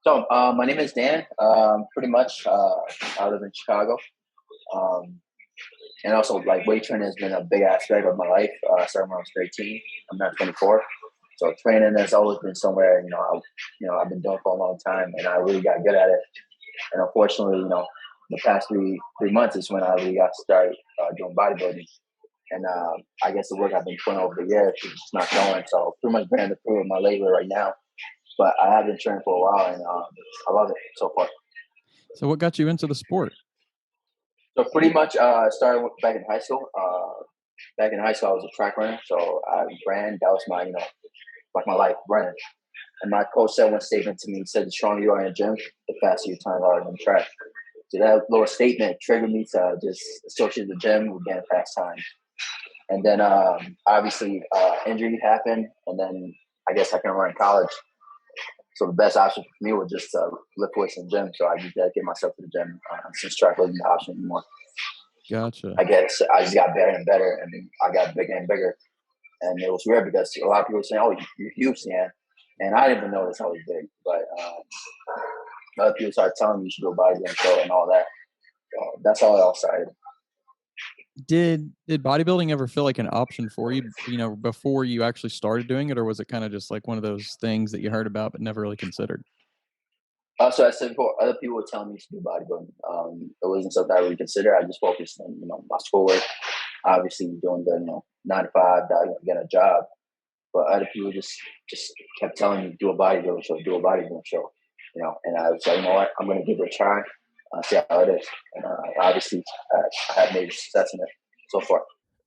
My name is Dan. Pretty much, I live in Chicago. Um, and also, like, weight training has been a big aspect of my life. Starting when I was 13. I'm now 24. So training has always been somewhere, I've been doing for a long time, and I really got good at it. And unfortunately, the past three months is when I really got started doing bodybuilding. And I guess the work I've been putting over the years is just not going. So pretty much bearing the fruit of my labor right now. But I have been training for a while, and I love it so far. So what got you into the sport? So pretty much started back in high school. Back in high school, I was a track runner. So I ran. That was my, like my life, running. And my coach said one statement to me. He said, the stronger you are in the gym, the faster you turn out on the track. So that little statement triggered me to just associate the gym with getting fast time. And then obviously injury happened. And then I guess I couldn't run in college. So the best option for me was just to lift weights in the gym. So I just dedicate myself to the gym since track wasn't the option anymore. Gotcha. I guess I just got better and better, and I got bigger and bigger. And it was weird because a lot of people were saying, "Oh, you're huge, man," and I didn't even notice I was big. But other people started telling me you should do a bodybuilding show and all that. So that's how it all started. Did bodybuilding ever feel like an option for you, before you actually started doing it, or was it kind of just like one of those things that you heard about but never really considered? So I said before, other people were telling me to do bodybuilding. It wasn't something I really considered. I just focused on, my schoolwork, obviously doing the, 9 to 5, getting a job. But other people just kept telling me, do a bodybuilding show, do a bodybuilding show, And I was like, you know what, I'm going to give it a try, see how it is. And obviously, I have made success in it so far.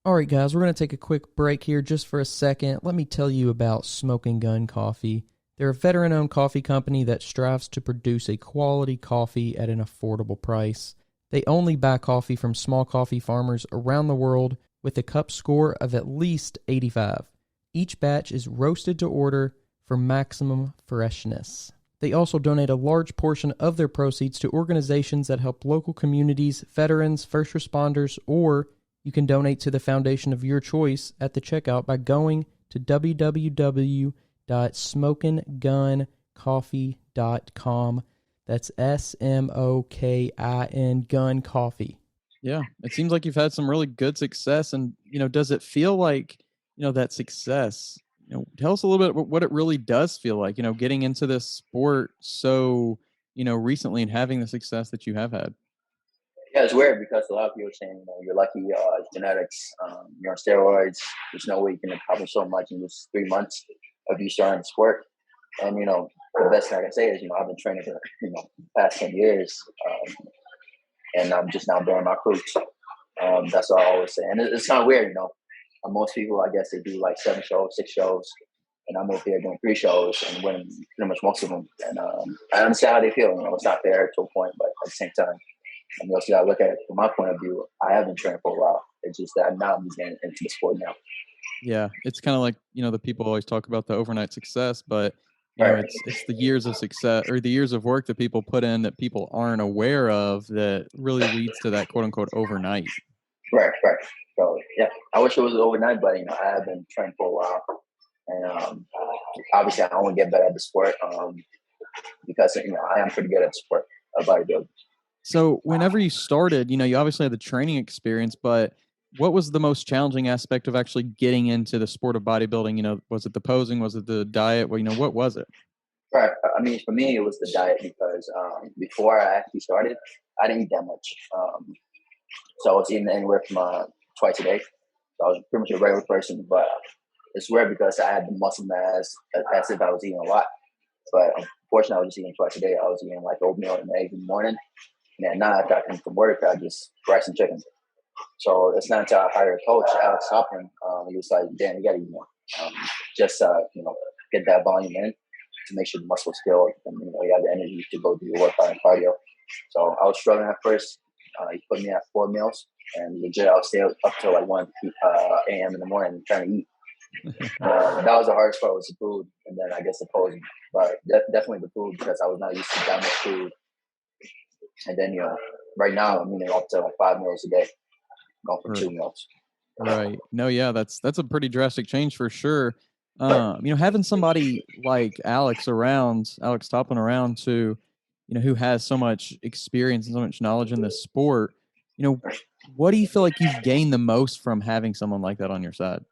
All right, guys, we're going to take a quick break here just for a second. Let me tell you about Smoking Gun Coffee. They're a veteran-owned coffee company that strives to produce a quality coffee at an affordable price. They only buy coffee from small coffee farmers around the world with a cup score of at least 85. Each batch is roasted to order for maximum freshness. They also donate a large portion of their proceeds to organizations that help local communities, veterans, first responders, or you can donate to the foundation of your choice at the checkout by going to www.smokingguncoffee.com. That's SMOKIN Gun Coffee. Yeah, it seems like you've had some really good success. And, does it feel like, that success, tell us a little bit about what it really does feel like, getting into this sport so, recently and having the success that you have had. Yeah, it's weird because a lot of people are saying, you're lucky, it's genetics, you're on steroids. There's no way you can accomplish so much in just 3 months of you starting the sport. And, the best thing I can say is, I've been training for, the past 10 years. And I'm just now bearing my fruits. That's what I always say. And it's kind of weird, most people, I guess, they do like 7 shows, 6 shows. And I'm over here doing 3 shows and winning pretty much most of them. And I understand how they feel. It's not fair to a point, but at the same time, you also got to look at it from my point of view. I have been training for a while. It's just that now I'm getting into the sport now. Yeah, it's kind of like, the people always talk about the overnight success, but it's the years of success or the years of work that people put in that people aren't aware of that really leads to that quote unquote overnight. Right. So yeah, I wish it was overnight, but I have been training for a while, and obviously I want to get better at the sport because I am pretty good at the sport of bodybuilding. So whenever you started, you obviously had the training experience, but what was the most challenging aspect of actually getting into the sport of bodybuilding? Was it the posing? Was it the diet? Well, what was it? Right. I mean, for me, it was the diet because before I actually started, I didn't eat that much. So I was eating anywhere from twice a day. So I was pretty much a regular person, but it's weird because I had the muscle mass as if I was eating a lot. But unfortunately, I was just eating twice a day. I was eating like oatmeal and eggs in the morning. And then now after I come from work, I just rice and chicken. So it's not until I hired a coach, Alex Hoffman, he was like, Dan, you got to eat more. Just get that volume in to make sure the muscles still, and you have the energy to go do your workout and cardio. So I was struggling at first. He put me at 4 meals, and legit, I would stay up till like 1 a.m. in the morning trying to eat. That was the hardest part, was the food, and then I guess the posing. But definitely the food, because I was not used to that much food. And then, right now I'm eating up to like 5 meals a day, going for 2 meals. Right. No, yeah, that's a pretty drastic change for sure. Having somebody like Alex Toppin around to, who has so much experience and so much knowledge in this sport, what do you feel like you've gained the most from having someone like that on your side?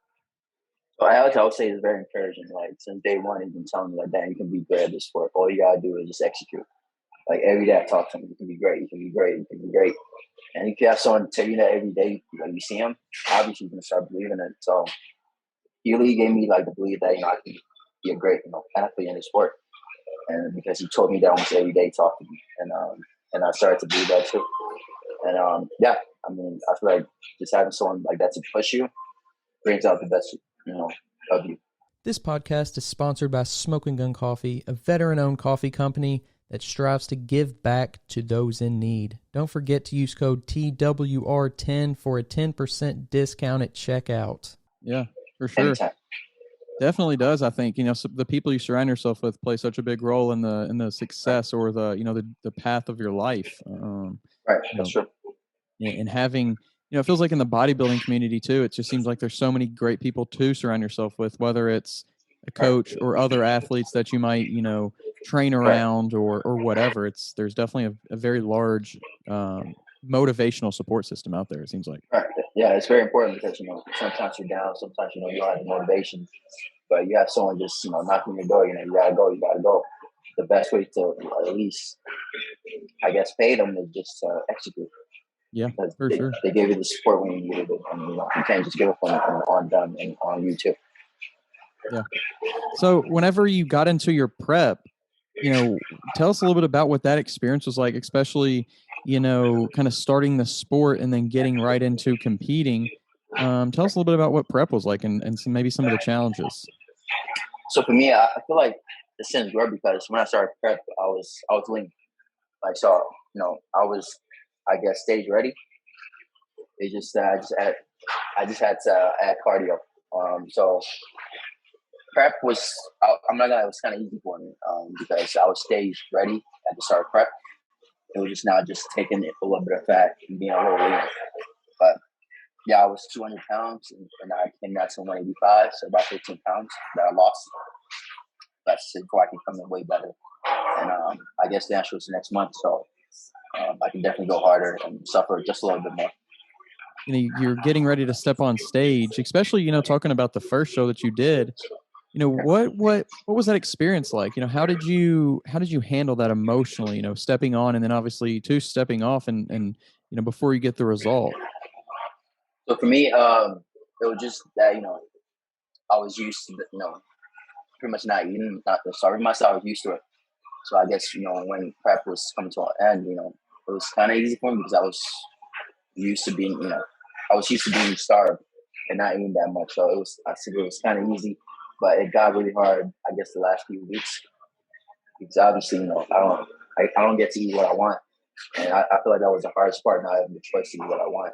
So I would say it's very encouraging. Like since day one, he's been telling me like, "Dan, you can be great at this sport. All you gotta do is just execute." Like every day I talk to him, you can be great, you can be great, you can be great. And if you have someone tell you that every day, like you see him, obviously you're gonna start believing it. So he really gave me like the belief that I can be a great athlete in the sport. And because he told me that almost every day, talking to me, and I started to believe that too. And yeah, I mean, I feel like just having someone like that to push you brings out the best, of you. This podcast is sponsored by Smoking Gun Coffee, a veteran-owned coffee company that strives to give back to those in need. Don't forget to use code TWR10 for a 10% discount at checkout. Yeah, for sure. Anytime. Definitely does. I think, so the people you surround yourself with play such a big role in the success or the path of your life. Right. That's true. And having, it feels like in the bodybuilding community too, it just seems like there's so many great people to surround yourself with, whether it's a coach or other athletes that you might, train around or whatever. There's definitely a very large motivational support system out there, it seems like. Right. Yeah, it's very important because, sometimes you're down, sometimes, you don't have the motivation, but you have someone just, knocking your door, you gotta go. The best way to at least, I guess, pay them is just execute. Yeah, because for sure. They gave you the support when you needed it, and you can't just give up on them and on you too. Yeah. So whenever you got into your prep, tell us a little bit about what that experience was like, especially, kind of starting the sport and then getting right into competing. Tell us a little bit about what prep was like and maybe some of the challenges. So for me, I feel like the sins were because when I started prep, I was lean. Like, so, I was, I guess, stage ready. It just, I just had to add cardio. So prep was, I'm not gonna, it was kind of easy for me because I was stage ready at the start of prep. It was just now just taking it a little bit of fat and being a little lean. But yeah, I was 200 pounds and I came down to 185, so about 15 pounds that I lost. That's before I can come in way better. And I guess the Nationals next month, so I can definitely go harder and suffer just a little bit more. You're getting ready to step on stage, especially, talking about the first show that you did. What was that experience like? How did you handle that emotionally, stepping on and then obviously stepping off and before you get the result? So for me, it was just that, I was used to, pretty much not eating, not starving myself. I was used to it. So I guess, when prep was coming to an end, it was kind of easy for me because I was used to being, starved and not eating that much. So I said it was kind of easy, but it got really hard, I guess, the last few weeks. Because obviously, I don't get to eat what I want. And I feel like that was the hardest part, not having the choice to eat what I want.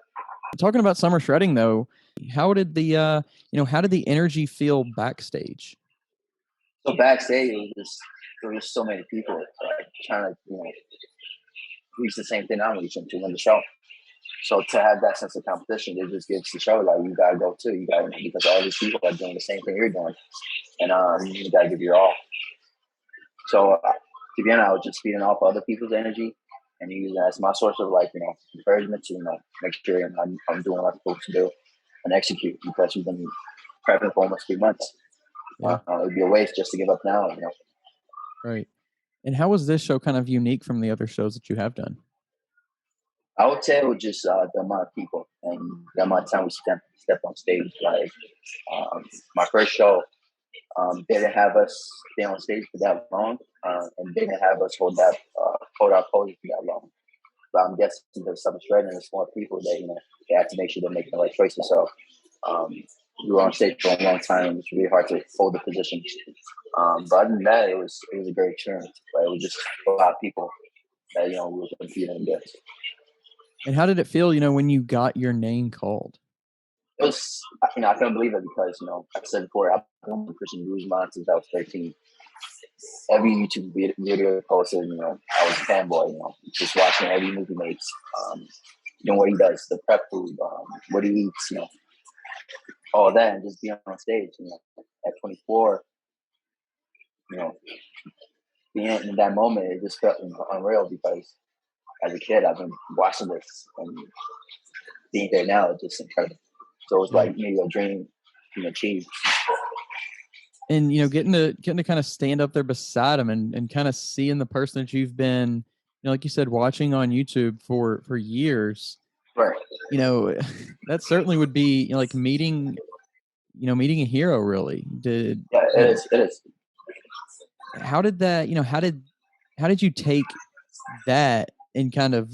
Talking about summer shredding though, how did the energy feel backstage? So backstage, there was so many people trying to, reach the same thing I'm reaching to win the show. So to have that sense of competition, it just gives the show like you gotta go too. You gotta, because all these people are doing the same thing you're doing, and you gotta give your all. So to be honest, I was just feeding off other people's energy and using that as my source of encouragement to make sure I'm doing what I'm supposed to do and execute, because we've been prepping for almost 3 months. Yeah. It'd be a waste just to give up now. Right. And how was this show kind of unique from the other shows that you have done? I would say it was just the amount of people and the amount of time we stepped on stage. Like my first show, they didn't have us stay on stage for that long, and they didn't have us hold our poses for that long. But I'm guessing there's some shredding and there's more people that they had to make sure they're making the right choices. So we were on stage for a long time. It was really hard to hold the position. But other than that, it was a great experience. It was just a lot of people that we were competing against. And how did it feel, when you got your name called? It was, I couldn't believe it because, like I said before, I've been Christian Guzman since I was 13. Every YouTube video posted, I was a fanboy, just watching every movie he makes, what he does, the prep food, what he eats, all that and just being on stage. You know, at 24, you know, being in that moment, it just felt unreal because as a kid, I've been watching this and being there now is just incredible. So it's like maybe a dream being achieved. And getting to kind of stand up there beside him and kind of seeing the person that you've been, like you said, watching on YouTube for years. Right. That certainly would be like meeting a hero. Really, it is. It is. How did that? How did you take that and kind of,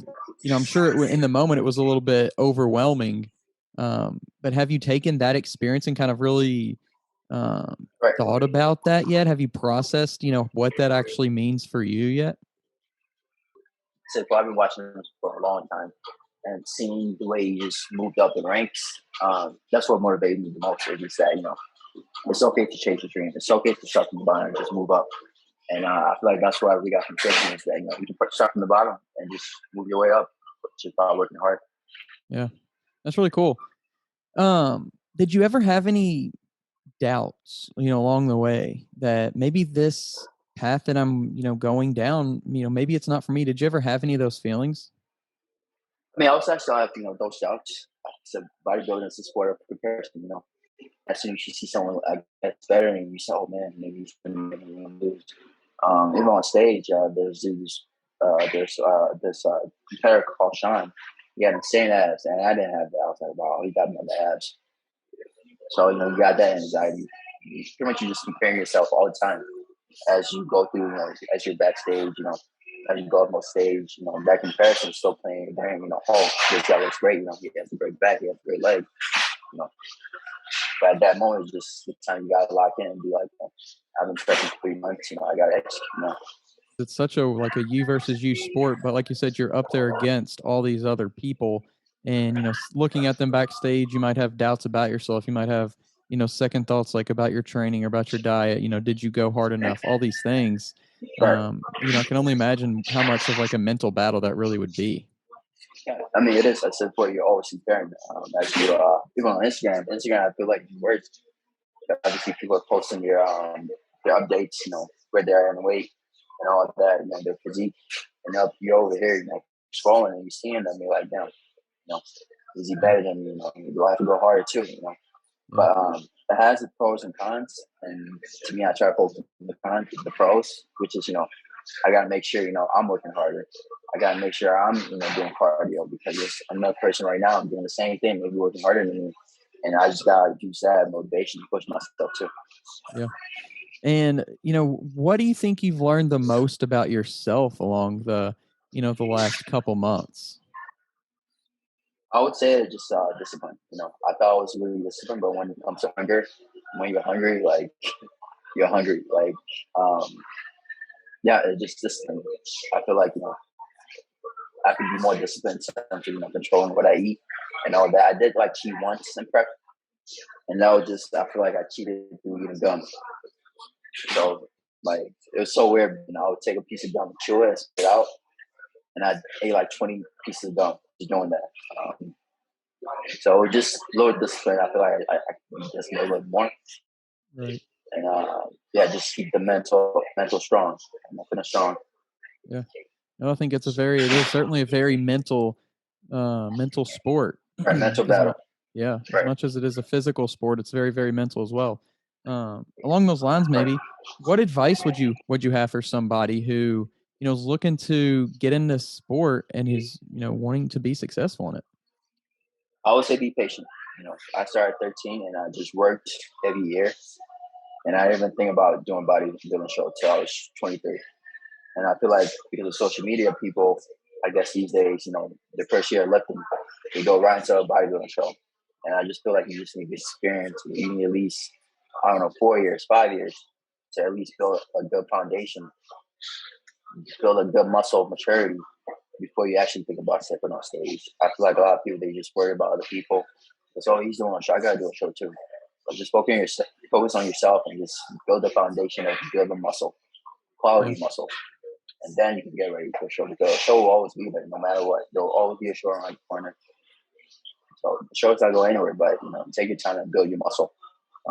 I'm sure in the moment it was a little bit overwhelming, but have you taken that experience and kind of really thought about that yet? Have you processed, what that actually means for you yet? So I've been watching him for a long time and seeing the way he just moved up the ranks. That's what motivated me the most. Is just that, it's okay to chase your dream. It's okay to start from the bottom and just move up. And I feel like that's why we got from Christian is that, you can start from the bottom and just move your way up just by working hard. Yeah, that's really cool. Did you ever have any doubts, along the way that maybe this path that I'm, going down, maybe it's not for me? Did you ever have any of those feelings? I mean, I also still have, those doubts. So bodybuilding is a sport of comparison, As soon as you see someone that's better and you say, oh man, maybe he's going to lose. Even on stage, there's this competitor called Sean. He had insane abs, and I didn't have that. I was like, wow, he got me on the abs. So, you got that anxiety. Pretty much you're just comparing yourself all the time as you go through, as you're backstage, as you go up on stage, that comparison is still playing there. Oh, this guy looks great. He has a great back, he has a great leg. But at that moment, it's just the time you got to lock in and be like, I've been training for 3 months, I got to execute. It's such a you versus you sport, but like you said, you're up there against all these other people, and looking at them backstage, you might have doubts about yourself. You might have second thoughts like about your training or about your diet. Did you go hard enough? All these things. Right. I can only imagine how much of like a mental battle that really would be. Yeah, I mean, it is. I said, you're always comparing. As you, even on Instagram, I feel like words. Obviously, people are posting their updates, where they are in weight and all of that, their physique, and you're over here, scrolling and you're seeing them, you're like, damn, is he better than me? Do I have to go harder too? But it has its pros and cons, and to me, I try to focus on the pros, which is I gotta make sure I'm working harder. I gotta make sure I'm doing cardio because there's another person right now I'm doing the same thing, maybe working harder than me, and I just gotta use that motivation to push myself too. Yeah. And what do you think you've learned the most about yourself along the the last couple months? I would say it's just discipline. I thought I was really disciplined, but when it comes to hunger, when you're hungry, like you're hungry, like yeah, it's just discipline. I feel like I could be more disciplined in terms of controlling what I eat and all that. I did like cheat once in prep, and that was just I feel like I cheated through eating gum. So like it was so weird. I would take a piece of gum, chew it, and spit it out, and I ate like 20 pieces of gum just doing that. So just a little discipline. I feel like I can just a little more. Right. And just keep the mental strong. I'm strong. Yeah. No, I think it is certainly a very mental sport. Right, mental battle. Yeah. Right. As much as it is a physical sport, it's very, very mental as well. Along those lines, maybe what advice would you have for somebody who, is looking to get into sport and is, wanting to be successful in it? I would say be patient. I started at 13 and I just worked every year. And I didn't even think about doing bodybuilding show until I was 23. And I feel like because of social media, people, I guess these days, the first year lifting, they go right into a bodybuilding show. And I just feel like you just need experience. You need at least, 4 years, 5 years to at least build a good foundation, build a good muscle maturity before you actually think about stepping on stage. I feel like a lot of people, they just worry about other people. It's all he's doing a show. I got to do a show too. So just focus on yourself and just build a foundation of good muscle, quality muscle. And then you can get ready for a show because a show will always be there no matter what. There'll always be a show around the corner. So the show's not go anywhere, but take your time and build your muscle.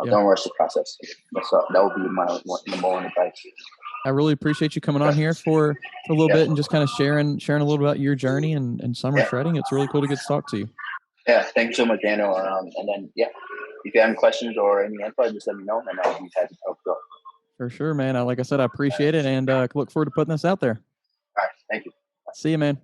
Yeah. Don't rush the process. That would be my number one advice. I really appreciate you coming on here for a little bit and just kind of sharing a little about your journey and summer shredding. It's really cool to get to talk to you. Yeah, thank you so much, Daniel. And then if you have any questions or any info, just let me know, and I'll be happy to help you out. For sure, man. Like I said, I appreciate it, and look forward to putting this out there. All right, thank you. See you, man.